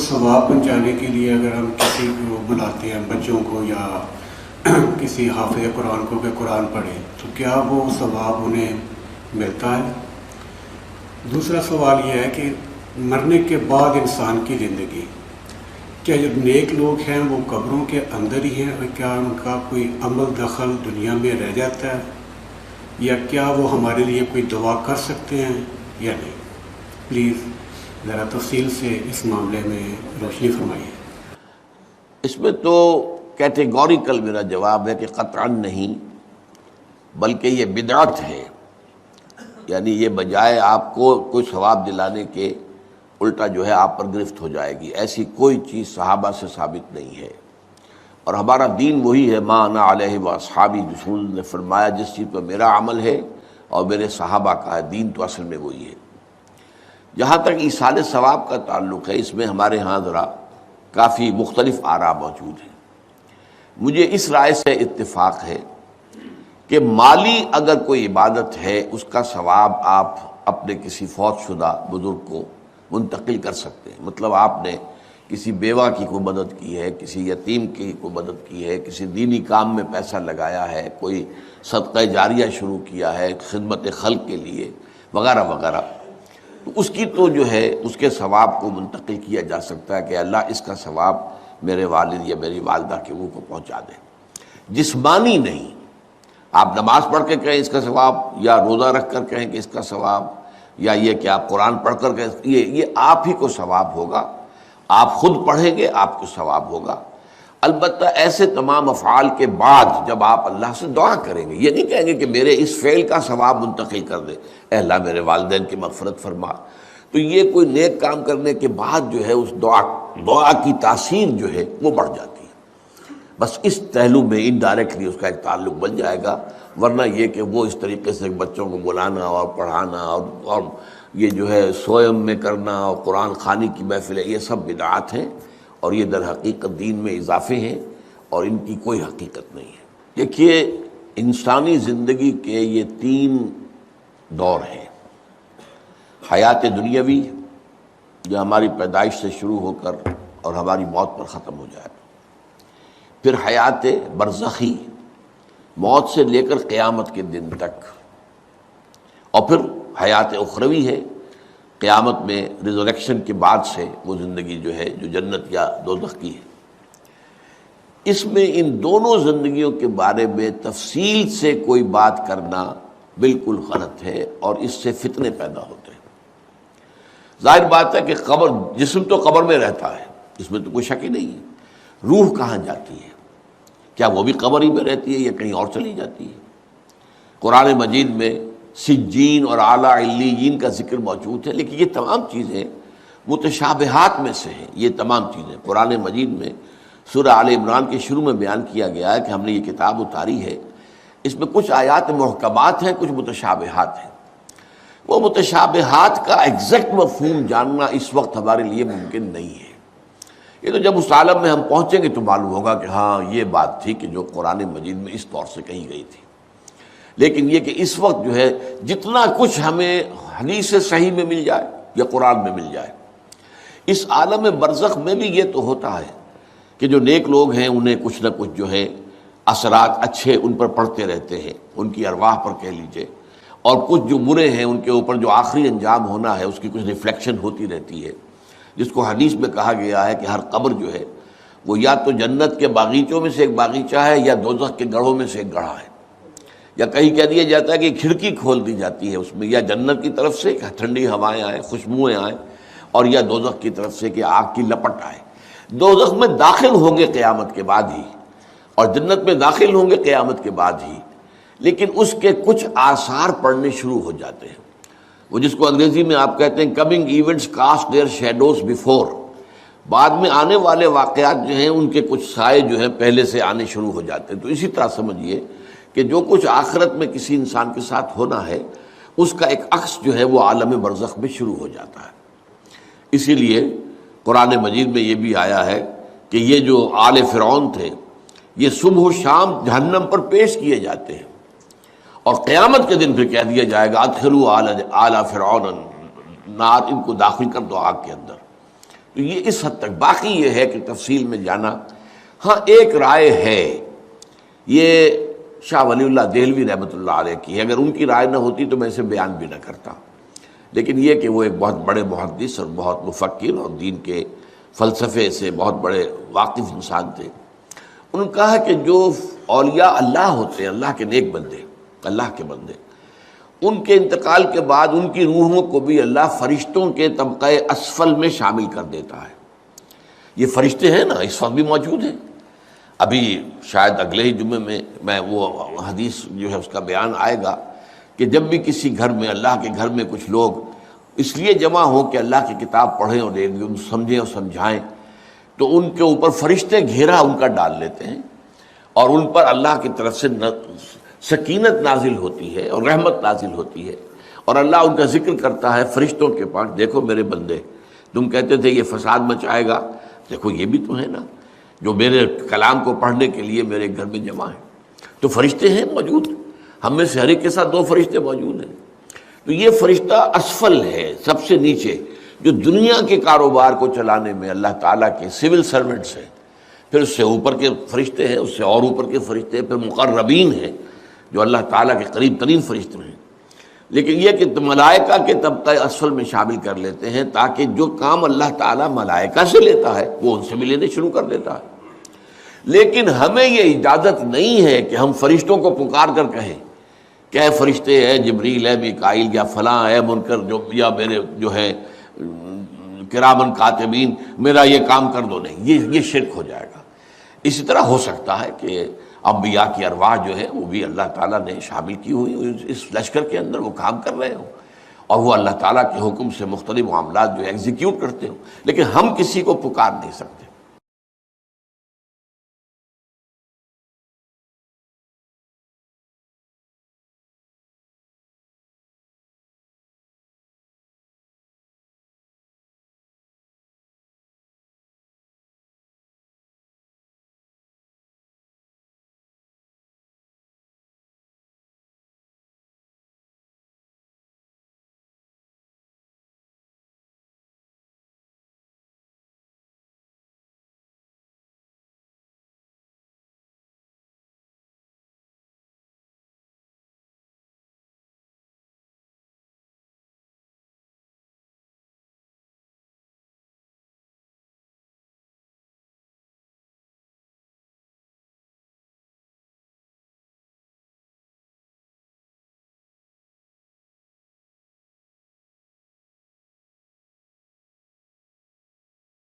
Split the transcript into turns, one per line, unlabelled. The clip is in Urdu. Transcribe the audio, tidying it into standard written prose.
ثواب پہنچانے کے لیے اگر ہم کسی کو بلاتے ہیں، بچوں کو یا کسی حافظ قرآن کو کہ قرآن پڑھے، تو کیا وہ ثواب انہیں ملتا ہے؟ دوسرا سوال یہ ہے کہ مرنے کے بعد انسان کی زندگی، کیا جو نیک لوگ ہیں وہ قبروں کے اندر ہی ہیں، اور کیا ان کا کوئی عمل دخل دنیا میں رہ جاتا ہے، یا کیا وہ ہمارے لیے کوئی دعا کر سکتے ہیں یا نہیں؟ پلیز ذرا تفصیل سے اس معاملے میں روشنی فرمائیے۔
اس میں تو کیٹیگوریکل میرا جواب ہے کہ قطعاً نہیں، بلکہ یہ بدعت ہے، یعنی یہ بجائے آپ کو کوئی ثواب دلانے کے الٹا جو ہے آپ پر گرفت ہو جائے گی، ایسی کوئی چیز صحابہ سے ثابت نہیں ہے۔ اور ہمارا دین وہی ہے، ما انا علیہ واصحابی، رسول نے فرمایا جس چیز پر میرا عمل ہے اور میرے صحابہ کا ہے، دین تو اصل میں وہی ہے۔ جہاں تک ایصال ثواب کا تعلق ہے، اس میں ہمارے ہاں ذرا کافی مختلف آراء موجود ہیں۔ مجھے اس رائے سے اتفاق ہے کہ مالی اگر کوئی عبادت ہے، اس کا ثواب آپ اپنے کسی فوت شدہ بزرگ کو منتقل کر سکتے ہیں۔ مطلب آپ نے کسی بیوہ کی کوئی مدد کی ہے، کسی یتیم کی کوئی مدد کی ہے، کسی دینی کام میں پیسہ لگایا ہے، کوئی صدقہ جاریہ شروع کیا ہے خدمت خلق کے لیے وغیرہ وغیرہ، تو اس کی تو جو ہے اس کے ثواب کو منتقل کیا جا سکتا ہے کہ اللہ اس کا ثواب میرے والد یا میری والدہ کے روح کو پہنچا دے۔ جسمانی نہیں، آپ نماز پڑھ کے کہیں اس کا ثواب، یا روزہ رکھ کر کہیں کہ اس کا ثواب، یا یہ کہ آپ قرآن پڑھ کر کہیں، یہ آپ ہی کو ثواب ہوگا، آپ خود پڑھیں گے آپ کو ثواب ہوگا۔ البتہ ایسے تمام افعال کے بعد جب آپ اللہ سے دعا کریں گے، یہ نہیں کہیں گے کہ میرے اس فعل کا ثواب منتقل کر دے، اے اللہ میرے والدین کی مغفرت فرما، تو یہ کوئی نیک کام کرنے کے بعد جو ہے اس دعا کی تاثیر جو ہے وہ بڑھ جاتی ہے۔ بس اس پہلو میں انڈائریکٹلی اس کا ایک تعلق بن جائے گا، ورنہ یہ کہ وہ اس طریقے سے بچوں کو بلانا اور پڑھانا اور یہ جو ہے سوئم میں کرنا اور قرآن خوانی کی محفلیں، یہ سب بدعات ہیں، اور یہ در حقیقت دین میں اضافے ہیں، اور ان کی کوئی حقیقت نہیں ہے۔ دیکھیے، انسانی زندگی کے یہ 3 دور ہیں: حیات دنیاوی، جو ہماری پیدائش سے شروع ہو کر اور ہماری موت پر ختم ہو جائے، پھر حیات برزخی، موت سے لے کر قیامت کے دن تک، اور پھر حیات اخروی ہے، قیامت میں ریزوریکشن کے بعد سے وہ زندگی جو ہے جو جنت یا دوزخ کی ہے۔ اس میں ان دونوں زندگیوں کے بارے میں تفصیل سے کوئی بات کرنا بالکل غلط ہے، اور اس سے فتنے پیدا ہوتے ہیں۔ ظاہر بات ہے کہ قبر، جسم تو قبر میں رہتا ہے، اس میں تو کوئی شک ہی نہیں ہے، روح کہاں جاتی ہے؟ کیا وہ بھی قبر ہی میں رہتی ہے یا کہیں اور چلی جاتی ہے؟ قرآن مجید میں سجین اور اعلیٰ علیین کا ذکر موجود ہے، لیکن یہ تمام چیزیں متشابہات میں سے ہیں۔ یہ تمام چیزیں قرآن مجید میں سورہ آل عمران کے شروع میں بیان کیا گیا ہے کہ ہم نے یہ کتاب اتاری ہے، اس میں کچھ آیات محکمات ہیں، کچھ متشابہات ہیں۔ وہ متشابہات کا ایگزیکٹ مفہوم جاننا اس وقت ہمارے لیے ممکن نہیں ہے۔ یہ تو جب اس عالم میں ہم پہنچیں گے تو معلوم ہوگا کہ ہاں یہ بات تھی کہ جو قرآن مجید میں اس طور سے کہی گئی تھی۔ لیکن یہ کہ اس وقت جو ہے جتنا کچھ ہمیں حدیث صحیح میں مل جائے یا قرآن میں مل جائے، اس عالم برزخ میں بھی یہ تو ہوتا ہے کہ جو نیک لوگ ہیں انہیں کچھ نہ کچھ جو ہے اثرات اچھے ان پر پڑتے رہتے ہیں، ان کی ارواح پر کہہ لیجئے، اور کچھ جو برے ہیں ان کے اوپر جو آخری انجام ہونا ہے اس کی کچھ ریفلیکشن ہوتی رہتی ہے، جس کو حدیث میں کہا گیا ہے کہ ہر قبر جو ہے وہ یا تو جنت کے باغیچوں میں سے ایک باغیچہ ہے یا دوزخ کے گڑھوں میں سے ایک گڑھا ہے، یا کہیں کہہ دیا جاتا ہے کہ کھڑکی کھول دی جاتی ہے اس میں، یا جنت کی طرف سے ٹھنڈی ہوائیں آئیں، خوشبوئیں آئیں، اور یا دوزخ کی طرف سے کہ آگ کی لپٹ آئے۔ دوزخ میں داخل ہوں گے قیامت کے بعد ہی، اور جنت میں داخل ہوں گے قیامت کے بعد ہی، لیکن اس کے کچھ آثار پڑنے شروع ہو جاتے ہیں، وہ جس کو انگریزی میں آپ کہتے ہیں coming events cast their shadows before, بعد میں آنے والے واقعات جو ہیں ان کے کچھ سائے جو ہیں پہلے سے آنے شروع ہو جاتے ہیں۔ تو اسی طرح سمجھیے کہ جو کچھ آخرت میں کسی انسان کے ساتھ ہونا ہے اس کا ایک عکس جو ہے وہ عالم برزخ میں شروع ہو جاتا ہے۔ اسی لیے قرآن مجید میں یہ بھی آیا ہے کہ یہ جو آل فرعون تھے یہ صبح و شام جہنم پر پیش کیے جاتے ہیں، اور قیامت کے دن پھر کہہ دیا جائے گا ادخلوا آل فرعون نار، ان کو داخل کر دو آگ کے اندر۔ تو یہ اس حد تک، باقی یہ ہے کہ تفصیل میں جانا، ہاں ایک رائے ہے، یہ شاہ ولی اللہ دہلوی رحمۃ اللہ علیہ کی ہے، اگر ان کی رائے نہ ہوتی تو میں اسے بیان بھی نہ کرتا، لیکن یہ کہ وہ ایک بہت بڑے محدث اور بہت مفکر اور دین کے فلسفے سے بہت بڑے واقف انسان تھے، انہوں نے کہا کہ جو اولیاء اللہ ہوتے ہیں، اللہ کے نیک بندے، اللہ کے بندے، ان کے انتقال کے بعد ان کی روحوں کو بھی اللہ فرشتوں کے طبقہ اسفل میں شامل کر دیتا ہے۔ یہ فرشتے ہیں نا، اس وقت بھی موجود ہیں، ابھی شاید اگلے ہی جمعے میں وہ حدیث جو ہے اس کا بیان آئے گا کہ جب بھی کسی گھر میں، اللہ کے گھر میں کچھ لوگ اس لیے جمع ہوں کہ اللہ کی کتاب پڑھیں اور سمجھیں اور سمجھائیں، تو ان کے اوپر فرشتے گھیرا ان کا ڈال لیتے ہیں، اور ان پر اللہ کی طرف سے سکینت نازل ہوتی ہے اور رحمت نازل ہوتی ہے، اور اللہ ان کا ذکر کرتا ہے فرشتوں کے پاس، دیکھو میرے بندے، تم کہتے تھے یہ فساد مچائے گا، دیکھو یہ بھی تو ہے نا جو میرے کلام کو پڑھنے کے لیے میرے گھر میں جمع ہیں۔ تو فرشتے ہیں موجود، ہم میں سے ہر ایک کے ساتھ 2 فرشتے موجود ہیں۔ تو یہ فرشتہ اسفل ہے، سب سے نیچے، جو دنیا کے کاروبار کو چلانے میں اللہ تعالیٰ کے سول سرونٹس ہیں، پھر اس سے اوپر کے فرشتے ہیں، اس سے اور اوپر کے فرشتے ہیں، پھر مقربین ہیں جو اللہ تعالیٰ کے قریب ترین فرشتے ہیں۔ لیکن یہ کہ ملائکہ کے طبقہ اسفل میں شامل کر لیتے ہیں تاکہ جو کام اللہ تعالیٰ ملائکہ سے لیتا ہے وہ ان سے بھی لینے شروع کر دیتا ہے۔ لیکن ہمیں یہ اجازت نہیں ہے کہ ہم فرشتوں کو پکار کر کہیں کہ اے فرشتے، اے جبریل، اے میکائیل، یا فلاں، اے منکر، جو یا میرے جو ہے کرامن کاتبین، میرا یہ کام کر دو، نہیں، یہ شرک ہو جائے گا۔ اسی طرح ہو سکتا ہے کہ انبیاء کی ارواح جو ہے وہ بھی اللہ تعالیٰ نے شامل کی ہوئی اس لشکر کے اندر، وہ کام کر رہے ہوں اور وہ اللہ تعالیٰ کے حکم سے مختلف معاملات جو ایگزیکیوٹ کرتے ہوں، لیکن ہم کسی کو پکار نہیں سکتے۔